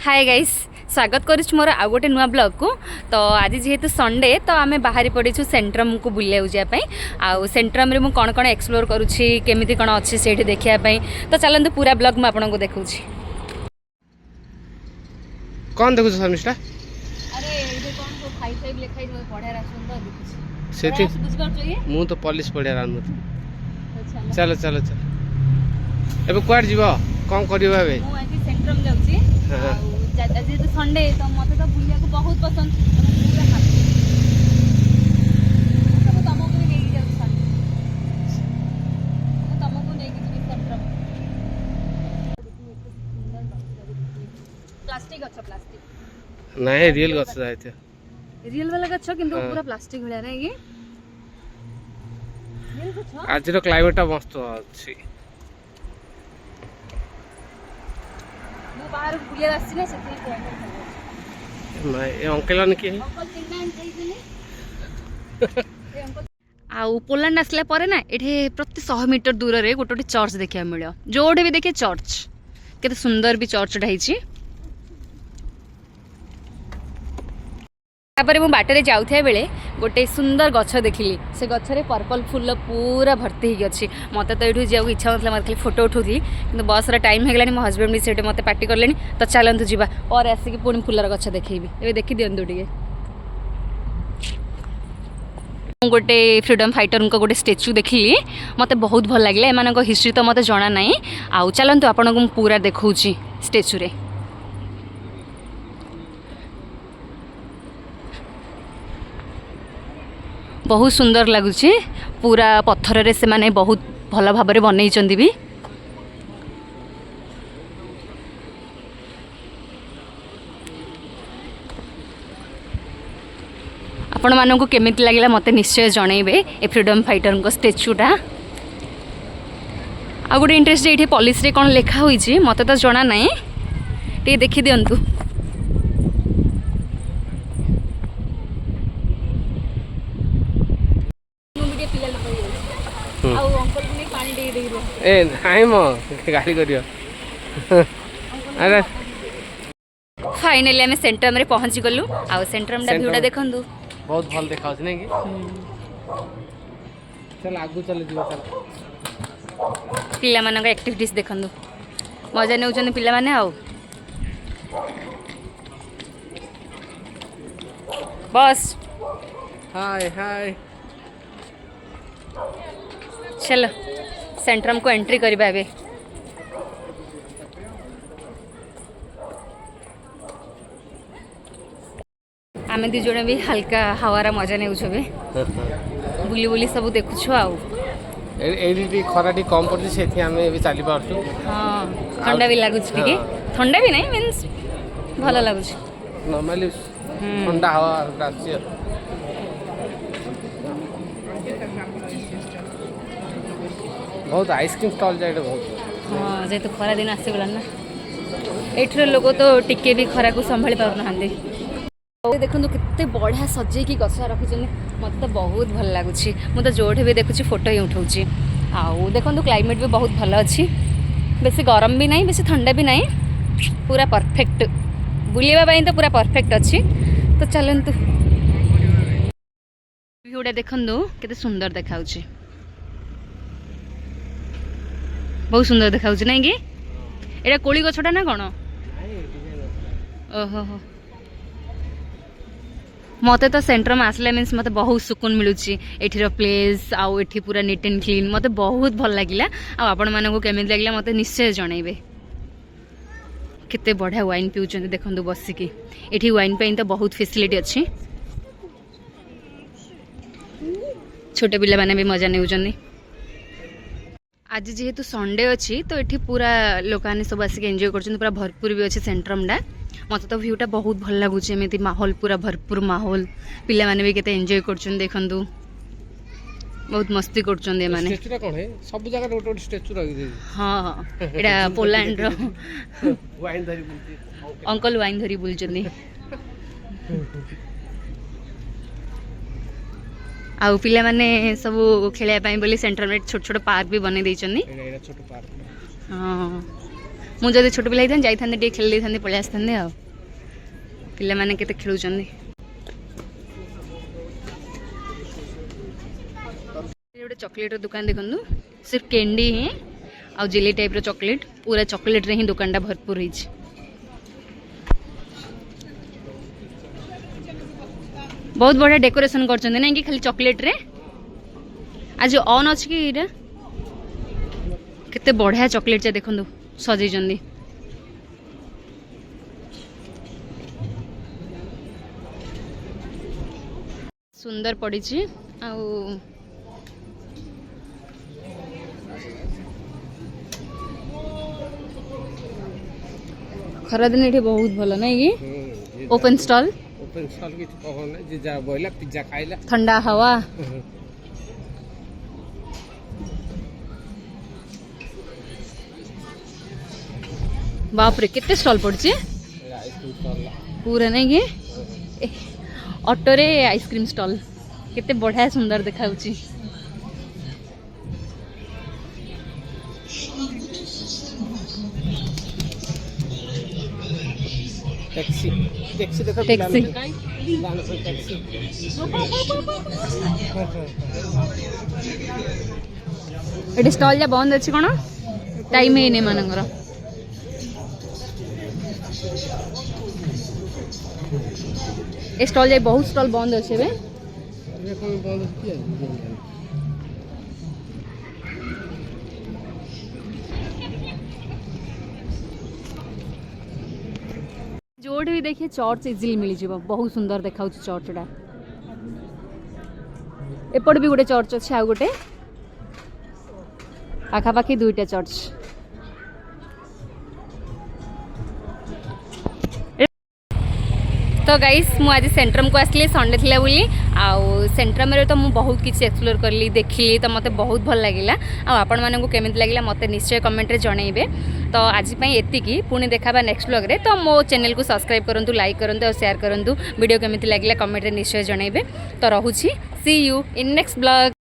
Hi guys स्वागत करुँ मोर आउ गोटे नुआ ब्लॉग को। तो आज जेहेतु संडे तो आम बाहरी पड़ीछु सेंट्रम को बुले जावाई। आउ सेंट्रम रे मु कौन कौन एक्सप्लोर करुँची केमिति कौन अच्छे से देखापी। तो चलते पूरा ब्लॉग मुझे आपको देखा कौन देखु शर्मिष्ठा अरे ये कौन तो 5 लिखाई पढ़ा राखछन तो सेठी बुझ मु तो पुलिस पढ़िया रानु चलो चलो चलो एबे क्वाड जीवो कौन करियो एबे मु आज सेंट्रम जाउची जेहेतु संडे तो मत तो बुलिया को बहुत पसंद पूरा सब तुमको भी लेके जाऊ संडे तुमको लेके जी सेंट्रम प्लास्टिक अच्छा प्लास्टिक नहीं रियल गछ जायते रियल वाला गछ किंतु पूरा प्लास्टिक भलिया रे ये रियल गछ आज रो क्लाइमेट मस्त अछि बाहर बुलिया आसी ना से नहीं ए अंकल ने के आउ पोलैंड आसला परे ना एठे प्रति 100 मीटर दूर रे गोटे गोटे चर्च देखा मिलो जोडे भी देखे चर्च केते सुंदर भी चर्च ढाईची। तापर मु बाटरे जाउथाय बेले गोटे सुंदर गछ देखिली से गछरे पर्पल फूल पूरा भर्ती ही अच्छी मत तो ये जाऊ इच्छा नथला मत खाली फोटो उठौली कि बस रा टाइम हेगलानी मो हस्बैंड भी सेटे मते पार्टी करलेनी तो चलंतु जीवा और आसिक पुणी फूलर गछ देखैबी एबे देखि दियंतु टिके गोटे फ्रीडम फाइटर को गोटे स्टेच्यू देखिली मते बहुत भल लागले एमानक हिस्ट्री तो मते जणा नाही आउ चलंतु आपनको पूरा देखौची स्टेच्यू रे बहुत सुंदर लगुच पूरा पत्थर रे से माने बहुत भल भाव में बनई भी आपण मानक केमिति लगिला मते निश्चय जणैबे ए फ्रीडम फाइटर को स्टेच्यूटा आ गोटे इंटरेस्ट ये पॉलिस रे कौन लिखा हुई मत तो जना ना टे देखी दिंतु ए नाइ म गाड़ी करियो अरे फाइनली आम सेंट्रम रे पहुंची गलु आ सेंट्रम डा व्यूटा देखंदु बहुत भल देखा नै कि चल आगु चल जीव चल पिला मानक एक्टिविटीज देखंदु मजा नेउचन पिला माने आउ बस हाय हाय चलो सेंट्रम को एंट्री करबा एबे आमे दी जणे भी हल्का हवारा मजा नेउ छबे बुली बुली सब देखु छ आउ एडी खराटी कम पड़ती सेथि हमें भी चली पारछु हां ठंडा भी लागु छ के ठंडा भी नहीं मींस भलो लागु छ नॉर्मली ठंडा हवा रास्य बहुत आइसक्रीम स्टॉल जाए बहुत हाँ जेहेतु खरा दिन आसी गला ना एठर लोग तो टिके भी खरा को संभाली पार ना देखो केते बढ़िया सजे की गछ रखी मत तो बहुत भल लगुच मुझे जोठे भी देखुची फोटो ही उठाऊँगी आउ देखो क्लाइमेट भी बहुत भल अच्छी बेसी गरम भी नहीं बेसी ठंडा भी नहीं पूरा परफेक्ट बुलवाई तो पूरा परफेक्ट अच्छी। तो चलतु व्यूटा देखु केते सुंदर देखा बहुत सुंदर देखा ना कि एटा कोली गछटा ना कौन ओहो हो मते तो सेंट्रम आसला मीन्स मते बहुत सुकून मिलूची एठीर प्लेस आउ एठी पूरा नीट एंड क्लीन मते बहुत भल लागिला आ आपण मानकु केमिति लागिला मते निश्चय जणैबे केते बढ़िया वाइन पिउचंती देखंदु बसिकी एठी वाइन पे तो बहुत फैसिलिटी अच्छी छोटे पिला माने भी मजा नेउचंदी। आज जेहेतु संडे अच्छी तो ये पूरा लोकाने सब आसिक एंजॉय कर पूरा भरपूर भी अच्छे सेंट्रमटा मत तो व्यूटा बहुत भल लगुच एमती माहौल पूरा भरपूर माहौल पिला माने भी केते एंजॉय करछन देखंदु बहुत मस्ती करछन ए माने स्टेच्यू कोन है सब जगह रोट रोट स्टेच्यू रखि दे हां एटा पोलैंड रो वाइन धरी बुलती अंकल वाइन धरी बुलचंदी आउ पिला माने सब खेलिया पाई बोली सेंटर में छोट छोट पार्क भी बने देइचंदी एटा छोट पार्क हां मुझे छोट पिला जाई था खेल था पलि आसते आ पिला माने केते खेलुचंदी गोटे चॉकलेट दुकान देखु सिर्फ कैंडी ही आ जेली टाइप रो चॉकलेट पूरा चॉकलेट रे ही दुकान टा भरपूर होई छी। बहुत बढ़िया डेकोरेशन करछन ना कि खाली चॉकलेट रे आज ऑन अछि कि इरा केते बढ़िया चॉकलेट चा देखंदु सजै जंदी सुंदर पड़ी छी आ खरा दिन ये बहुत भल ना कि ओपन स्टॉल की कहना जे जा बोइला पिज्जा खाइला ठंडा हवा बाप रे केते स्टॉल पड़छे पूरा नहीं कि ऑटो रे आइसक्रीम स्टॉल केते बढ़िया सुंदर देखाउची टैक्सी टैक्सी देखो टैक्सी टैक्सी एटी स्टॉल जा बंद अछि कोन टाइम हे ने मानकर ए स्टॉल जाए बहुत स्टॉल बंद अच्छे बे जोड़ भी देखिए चर्च इजिली मिल जाव बहुत सुंदर देखा चर्चटा एपट भी गोटे चर्च अच्छे आ गोटे पाखापाखि दुईटा चर्च तो गाइस मु आज सेंट्रम को आसली संडे थिला बोली आउ सेंट्रम रे तो मु बहुत किसी एक्सप्लोर करली देखली तो मते बहुत भल लागिला आ आपण माने को केमित लागिला मते निश्चय कमेंट रे जणैबे। तो आज पई एतिकी पुणी देखाबा नेक्स्ट व्लॉग रे तो मो चैनल को सब्सक्राइब करंतु लाइक करंतु और शेयर करंतु वीडियो केमित लागिला कमेंट रे निश्चय जणैबे। तो रहूची सी यू इन नेक्स्ट व्लॉग।